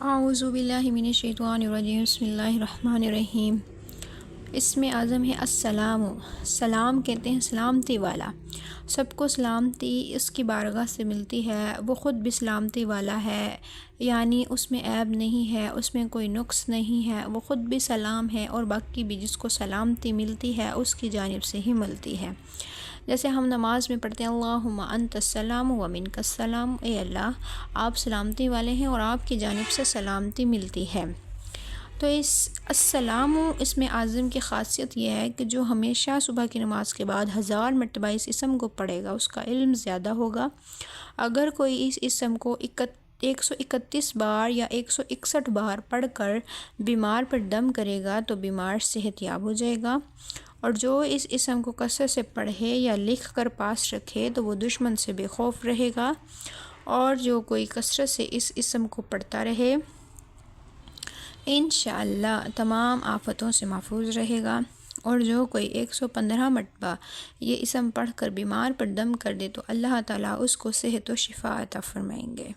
اعوذ باللہ من الشیطان الرجیم، بسم اللہ الرحمن الرحیم۔ اسم اعظم ہے السلام۔ سلام کہتے ہیں سلامتی والا، سب کو سلامتی اس کی بارگاہ سے ملتی ہے، وہ خود بھی سلامتی والا ہے، یعنی اس میں عیب نہیں ہے، اس میں کوئی نقص نہیں ہے، وہ خود بھی سلام ہے اور باقی بھی جس کو سلامتی ملتی ہے اس کی جانب سے ہی ملتی ہے۔ جیسے ہم نماز میں پڑھتے ہیں اللہم انت السلام و منک السلام، اے اللہ آپ سلامتی والے ہیں اور آپ کی جانب سے سلامتی ملتی ہے۔ تو اس السلام اسم اعظم کی خاصیت یہ ہے کہ جو ہمیشہ صبح کی نماز کے بعد 1000 مرتبہ اس اسم کو پڑھے گا اس کا علم زیادہ ہوگا۔ اگر کوئی اس اسم کو 131 بار یا 161 بار پڑھ کر بیمار پر دم کرے گا تو بیمار صحت یاب ہو جائے گا، اور جو اس اسم کو کثرت سے پڑھے یا لکھ کر پاس رکھے تو وہ دشمن سے بے خوف رہے گا، اور جو کوئی کثرت سے اس اسم کو پڑھتا رہے انشاءاللہ تمام آفتوں سے محفوظ رہے گا۔ اور جو کوئی 115 مرتبہ یہ اسم پڑھ کر بیمار پر دم کر دے تو اللہ تعالیٰ اس کو صحت و شفا عطا فرمائیں گے۔